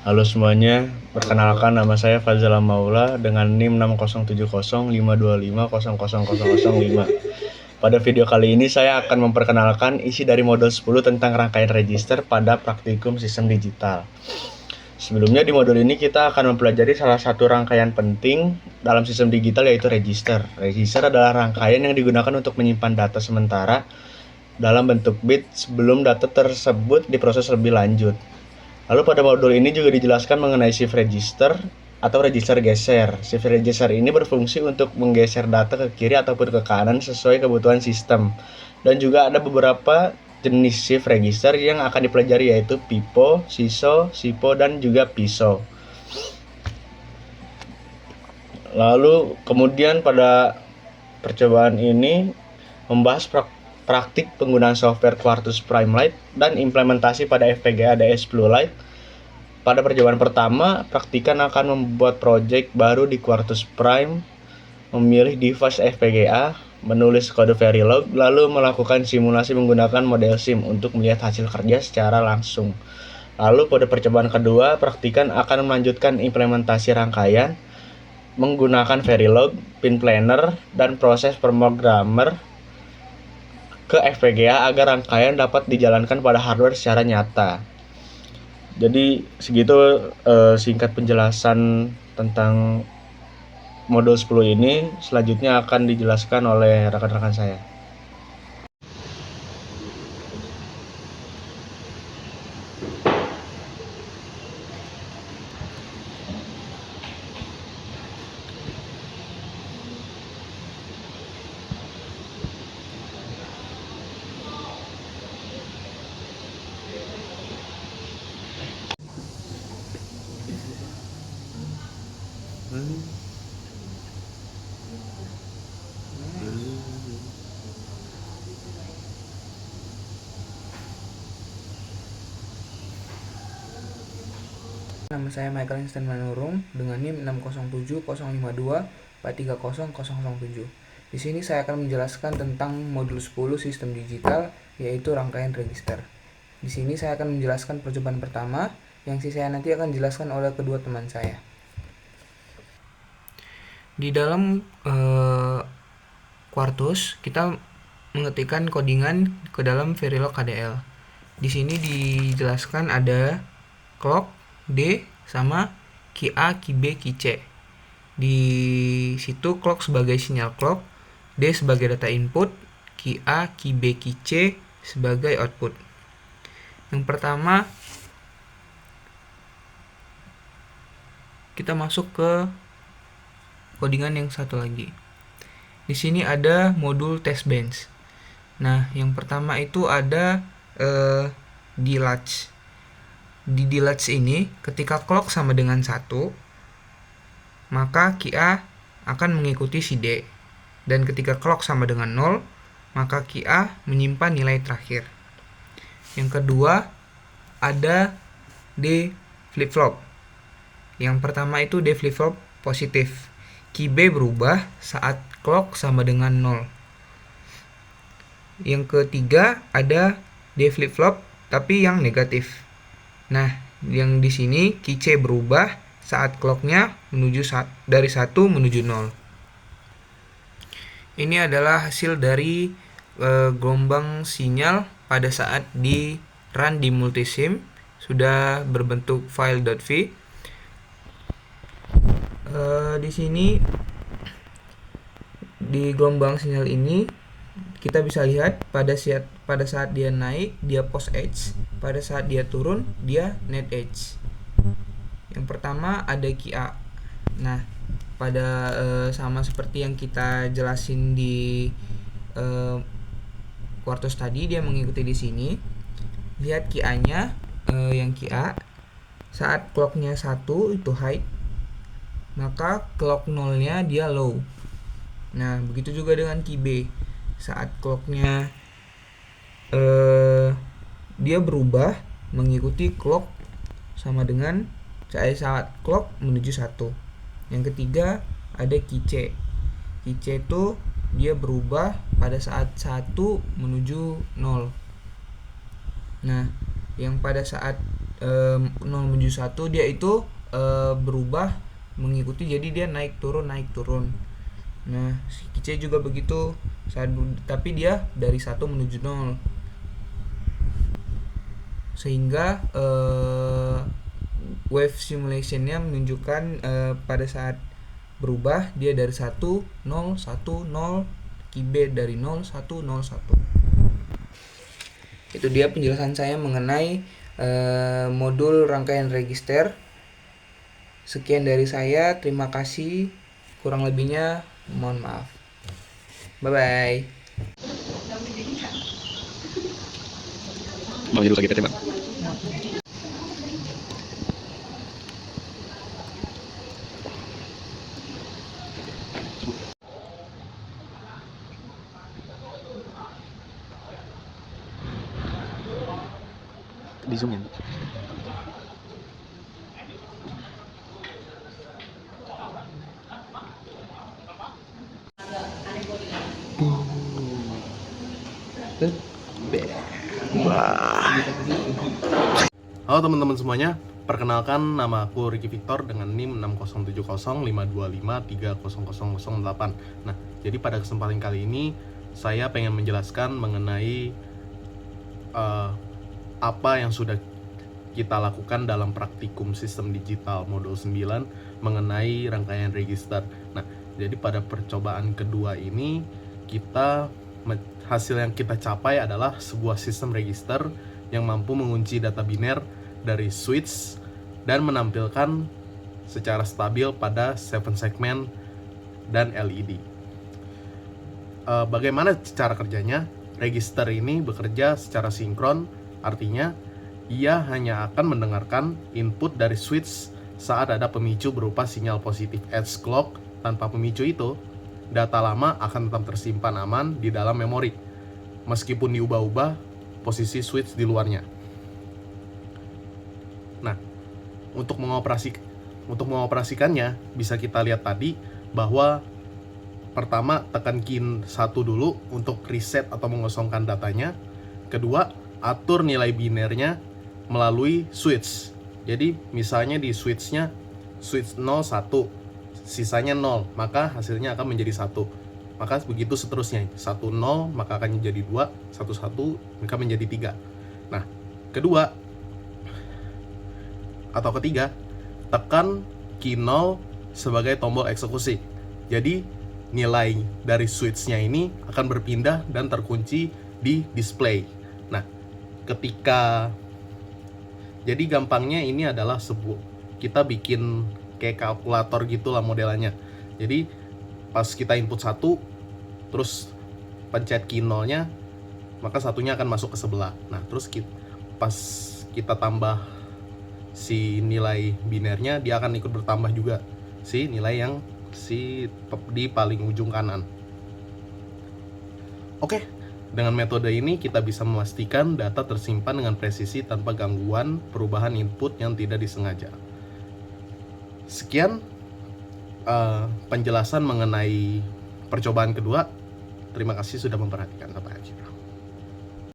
Halo semuanya, perkenalkan nama saya Fazal Maula dengan NIM 607052500005. Pada video kali ini saya akan memperkenalkan isi dari modul 10 tentang rangkaian register pada praktikum sistem digital. Sebelumnya di modul ini kita akan mempelajari salah satu rangkaian penting dalam sistem digital yaitu register. Register adalah rangkaian yang digunakan untuk menyimpan data sementara dalam bentuk bit sebelum data tersebut diproses lebih lanjut. Lalu pada modul ini juga dijelaskan mengenai shift register atau register geser. Shift register ini berfungsi untuk menggeser data ke kiri ataupun ke kanan sesuai kebutuhan sistem. Dan juga ada beberapa jenis shift register yang akan dipelajari yaitu PIPO, SISO, SIPO, dan juga PISO. Lalu kemudian pada percobaan ini membahas praktik penggunaan software Quartus Prime Lite dan implementasi pada FPGA DS Blue Lite. Pada percobaan pertama, praktikan akan membuat proyek baru di Quartus Prime, memilih device FPGA, menulis kode Verilog, lalu melakukan simulasi menggunakan model SIM untuk melihat hasil kerja secara langsung. Lalu pada percobaan kedua, praktikan akan melanjutkan implementasi rangkaian menggunakan Verilog, pin planner, dan proses pemrogramer ke FPGA agar rangkaian dapat dijalankan pada hardware secara nyata. Jadi segitu singkat penjelasan tentang modul 10 ini. Selanjutnya akan dijelaskan oleh rekan-rekan saya. Nama saya Michael Einstein Manurung dengan NIM 607052430007. Di sini saya akan menjelaskan tentang modul 10 sistem digital yaitu rangkaian register. Di sini saya akan menjelaskan percobaan pertama, yang sisanya nanti akan dijelaskan oleh kedua teman saya. Di dalam Quartus kita mengetikkan codingan ke dalam Verilog KDL. Di sini dijelaskan ada clock, D sama QA, QB, QC. Di situ clock sebagai sinyal clock, D sebagai data input, QA, QB, QC sebagai output. Yang pertama kita masuk ke codingan yang satu lagi. Di sini ada modul test bench. Nah, yang pertama itu ada D-latch. Di D-latch ini, ketika clock sama dengan 1, maka QA akan mengikuti si D. Dan ketika clock sama dengan 0, maka QA menyimpan nilai terakhir. Yang kedua, ada D flip-flop. Yang pertama itu D flip-flop positif. QB berubah saat clock sama dengan 0. Yang ketiga, ada D flip-flop tapi yang negatif. Nah, yang di sini QC berubah saat clocknya dari 1 menuju 0. Ini adalah hasil dari gelombang sinyal pada saat di run di multisim, sudah berbentuk file.v. Di sini di gelombang sinyal ini kita bisa lihat pada saat dia naik dia post edge, pada saat dia turun dia net edge. Yang pertama ada QA. Nah, pada sama seperti yang kita jelasin di Quartus tadi, dia mengikuti di sini. Lihat QA-nya, yang QA saat clock-nya 1 itu high, maka clock 0-nya dia low. Nah, begitu juga dengan QB. Saat clock-nya dia berubah mengikuti clock sama dengan saat clock menuju 1. Yang ketiga ada QC. QC itu dia berubah pada saat 1 menuju 0. Nah, yang pada saat menuju 1 dia itu berubah mengikuti, jadi dia naik turun naik turun. Nah si kice juga begitu, tapi dia dari 1 menuju 0, sehingga wave simulationnya menunjukkan pada saat berubah dia dari 1 0 1 0, kibe dari 0 1 0 1. Itu dia penjelasan saya mengenai modul rangkaian register. Sekian dari saya, terima kasih. Kurang lebihnya mohon maaf. Bye bye. Mau jadi lagi Bang? Di zoom in. Halo teman-teman semuanya, perkenalkan nama aku Ricky Victor dengan NIM 607052530008. Nah, jadi pada kesempatan kali ini saya pengen menjelaskan mengenai apa yang sudah kita lakukan dalam praktikum sistem digital modul 9 mengenai rangkaian register. Nah, jadi pada percobaan kedua ini hasil yang kita capai adalah sebuah sistem register yang mampu mengunci data biner dari switch dan menampilkan secara stabil pada 7 segmen dan LED. Bagaimana cara kerjanya? Register ini bekerja secara sinkron, artinya ia hanya akan mendengarkan input dari switch saat ada pemicu berupa sinyal positif edge clock. Tanpa pemicu itu, data lama akan tetap tersimpan aman di dalam memori, meskipun diubah-ubah posisi switch di luarnya. Nah, untuk mengoperasikannya, bisa kita lihat tadi bahwa pertama tekan key 1 dulu untuk reset atau mengosongkan datanya. Kedua, atur nilai binernya melalui switch. Jadi misalnya di switchnya switch 0 1, sisanya 0, maka hasilnya akan menjadi 1. Maka begitu seterusnya, 1 0 maka akan menjadi 2, 1 1 maka menjadi 3. Nah, ketiga, tekan key 0 sebagai tombol eksekusi. Jadi nilai dari switch-nya ini akan berpindah dan terkunci di display. Nah, jadi gampangnya ini adalah kita bikin kayak kalkulator gitulah modelannya. Jadi pas kita input 1, terus pencet key 0-nya, maka satunya akan masuk ke sebelah. Nah, terus pas kita tambah si nilai binernya, dia akan ikut bertambah juga si nilai yang di paling ujung kanan. Oke, dengan metode ini kita bisa memastikan data tersimpan dengan presisi tanpa gangguan perubahan input yang tidak disengaja. Sekian penjelasan mengenai percobaan kedua. Terima kasih sudah memperhatikan. Sampai akhir.